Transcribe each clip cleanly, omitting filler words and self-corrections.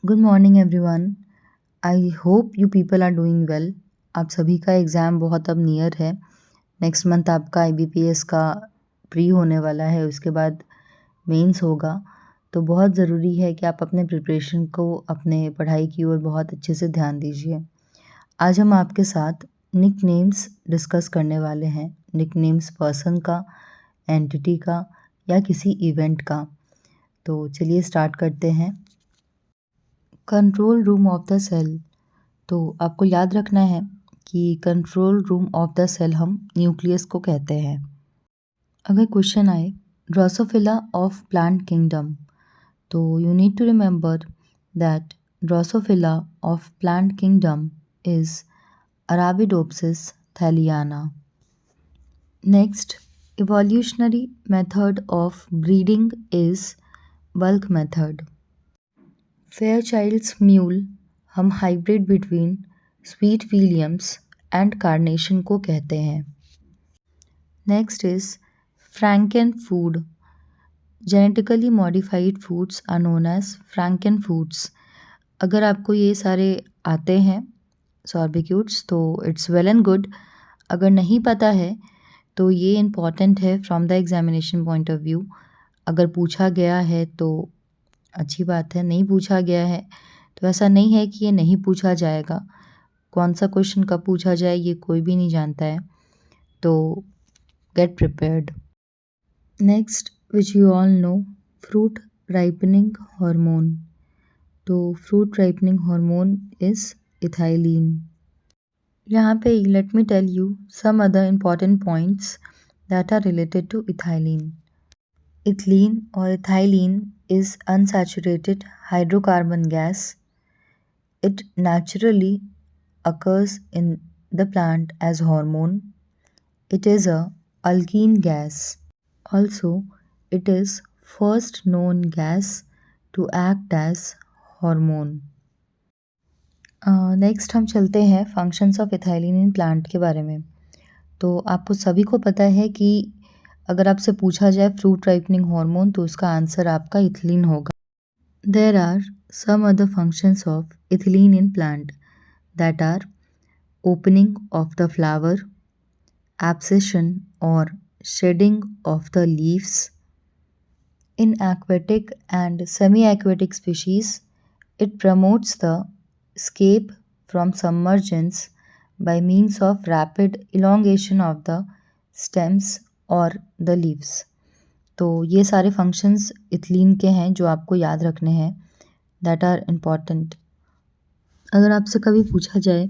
Good morning everyone. I hope you people are doing well. आप सभी का exam बहुत अब नियर है। नेक्स्ट मंथ आपका IBPS का प्री होने वाला है, उसके बाद मेंस होगा। तो बहुत ज़रूरी है कि आप अपने प्रिपरेशन को, अपने पढ़ाई की ओर बहुत अच्छे से ध्यान दीजिए। आज हम आपके साथ निक नेम्स डिस्कस करने वाले हैं। निक नेम्स पर्सन का, एंटिटी का या किसी इवेंट का। तो चलिए स्टार्ट करते हैं। Control room of the cell. तो आपको याद रखना है कि control room of the cell हम न्यूक्लियस को कहते हैं। अगर क्वेश्चन आए ड्रोसोफिला ऑफ प्लांट किंगडम, तो you need to remember that Drosophila of plant kingdom is Arabidopsis thaliana. Next, evolutionary method of breeding is bulk method. Fairchild's mule हम hybrid between sweet Williams and carnation को कहते हैं। Next is frankenfood. Genetically modified foods are known as franken foods. अगर आपको ये सारे आते हैं सॉर्बिक्यूट्स तो इट्स वेल एंड गुड। अगर नहीं पता है तो ये इम्पॉर्टेंट है from the examination point of view. अगर पूछा गया है तो अच्छी बात है, नहीं पूछा गया है तो ऐसा नहीं है कि ये नहीं पूछा जाएगा। कौन सा क्वेश्चन कब पूछा जाए ये कोई भी नहीं जानता है, तो get prepared. Next, which you all know, fruit ripening hormone. तो fruit ripening hormone is ethylene. यहाँ पे let me tell you some other important points that are related to ethylene. Ethylene or ethylene is unsaturated hydrocarbon gas. It naturally occurs in the plant as hormone. It is a alkene gas. Also, it is first known gas to act as hormone. Next हम चलते हैं functions of ethylene in plant के बारे में। तो आपको सभी को पता है कि अगर आपसे पूछा जाए फ्रूट राइपनिंग हार्मोन तो उसका आंसर आपका इथिलीन होगा। There are some other functions of ethylene in plant that are opening of the flower, abscission और shedding of the leaves. In aquatic and semi-aquatic species, it promotes the escape from submergence by means of rapid elongation of the stems or the leaves. तो ये सारे functions ethylene के हैं जो आपको याद रखने हैं, दैट आर इम्पॉर्टेंट। अगर आपसे कभी पूछा जाए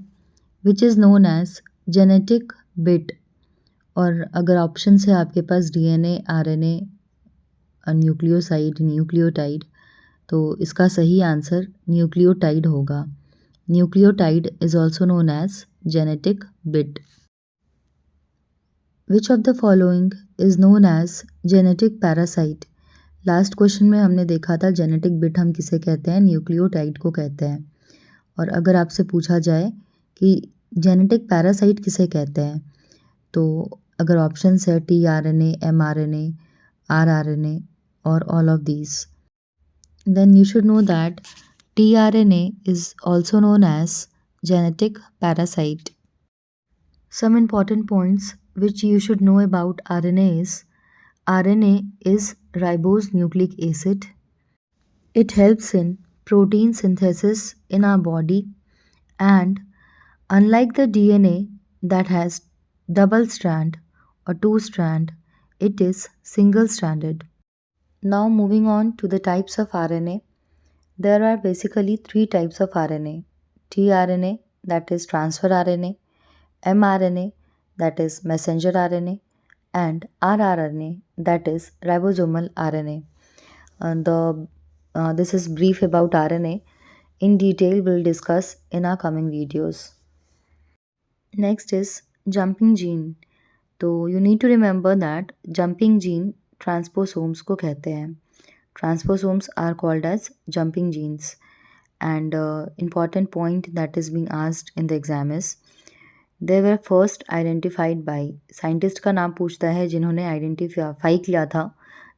which is known as genetic bit, और अगर ऑप्शन है आपके पास DNA, RNA, न्यूक्लियोसाइड, न्यूक्लियोटाइड, तो इसका सही आंसर न्यूक्लियोटाइड होगा। Nucleotide is also known as genetic bit. Which of the following is known as genetic parasite. Last question में हमने देखा था जेनेटिक बिट हम किसे कहते हैं, न्यूक्लियोटाइड को कहते हैं। और अगर आपसे पूछा जाए कि जेनेटिक पैरासाइट किसे कहते हैं, तो अगर ऑप्शन है tRNA, mRNA, rRNA or all of these, then you should know that tRNA is also known as genetic parasite. Some important points which you should know about RNA is RNA is ribose nucleic acid. It helps in protein synthesis in our body, and unlike the DNA that has double strand or two strand, it is single stranded. Now moving on to the types of RNA. There are basically three types of RNA. tRNA, that is transfer RNA, mRNA, that is messenger RNA, and rRNA, that is ribosomal RNA. This is brief about RNA. In detail we'll discuss in our coming videos. Next is jumping gene. तो you need to remember that jumping gene transposomes को कहते हैं. Transposomes are called as jumping genes. And important point that is being asked in the exam is they were first identified by, scientist का नाम पूछता है जिन्होंने identify किया था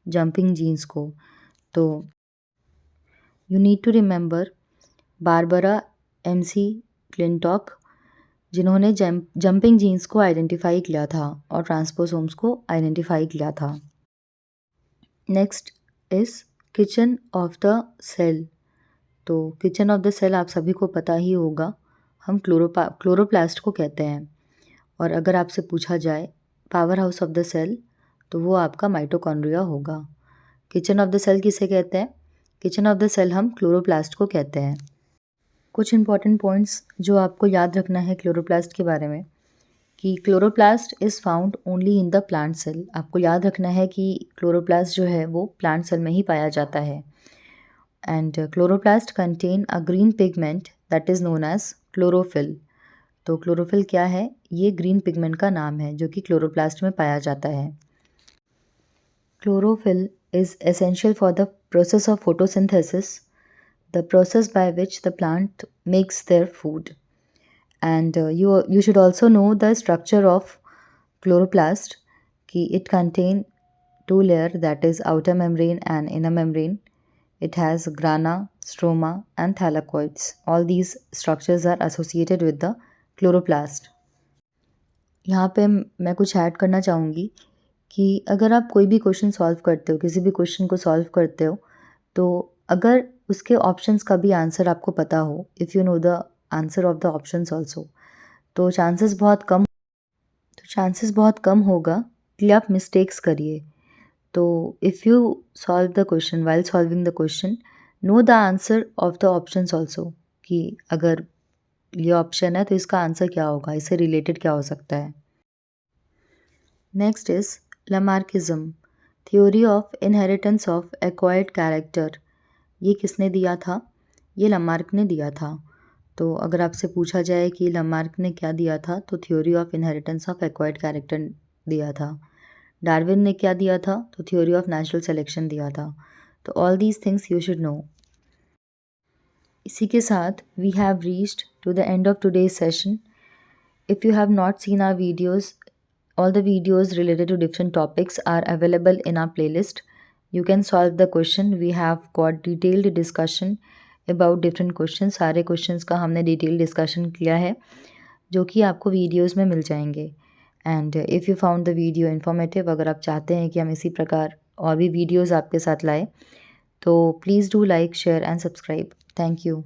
जंपिंग जीन्स को। तो you need to remember Barbara MC क्लिंटॉक, जिन्होंने जंपिंग जीन्स को आइडेंटिफाई किया था और ट्रांसपोसोम्स को आइडेंटिफाई किया था। Next is kitchen of the cell. तो किचन ऑफ द सेल आप सभी को पता ही होगा, हम क्लोरोप्लास्ट को कहते हैं। और अगर आपसे पूछा जाए powerhouse of the cell, तो वो आपका माइटोकॉन्ड्रिया होगा। किचन ऑफ द सेल किसे कहते हैं? किचन ऑफ द सेल हम क्लोरोप्लास्ट को कहते हैं। कुछ इंपॉर्टेंट पॉइंट्स जो आपको याद रखना है क्लोरोप्लास्ट के बारे में, कि chloroplast is found only in the plant cell. आपको याद रखना है कि क्लोरोप्लास्ट जो है वो प्लांट सेल में ही पाया जाता है। And chloroplast contain a green pigment that is known as chlorophyll. तो क्लोरोफिल क्या है? ये ग्रीन पिगमेंट का नाम है जो कि क्लोरोप्लास्ट में पाया जाता है। Chlorophyll is essential for the process of photosynthesis, the process by which the plant makes their food. And you should also know the structure of chloroplast, कि it contain two layer, that is outer membrane and inner membrane. It has grana, stroma and thylakoids. All these structures are associated with the chloroplast. यहाँ पे मैं कुछ add करना चाहूँगी कि अगर आप कोई भी क्वेश्चन सॉल्व करते हो, किसी भी क्वेश्चन को सॉल्व करते हो, तो अगर उसके ऑप्शंस का भी आंसर आपको पता हो, if you know the answer of the options also, तो चांसेस बहुत कम होगा कि आप मिस्टेक्स करिए। तो if you solve the question, while solving the question, know the answer of the options also, कि अगर ये ऑप्शन है तो इसका आंसर क्या होगा, इससे रिलेटेड क्या हो सकता है। Next is लमार्किज्म, theory of inheritance of acquired character. ये किसने दिया था? ये लमार्क ने दिया था। तो अगर आपसे पूछा जाए कि लमार्क ने क्या दिया था, तो theory of inheritance of acquired character दिया था। डार्विन ने क्या दिया था? तो थ्योरी ऑफ नेचुरल सिलेक्शन दिया था। तो all these things you should know. इसी के साथ we have reached to the end of today's session. If you have not seen our videos, all the videos related to different topics are available in our playlist. You can solve the question. We have got detailed discussion about different questions. सारे questions का हमने detailed discussion किया है जो कि आपको videos में मिल जाएंगे। And if you found the video informative, अगर आप चाहते हैं कि हम इसी प्रकार और भी videos आपके साथ लाएं, तो please do like, share and subscribe. Thank you.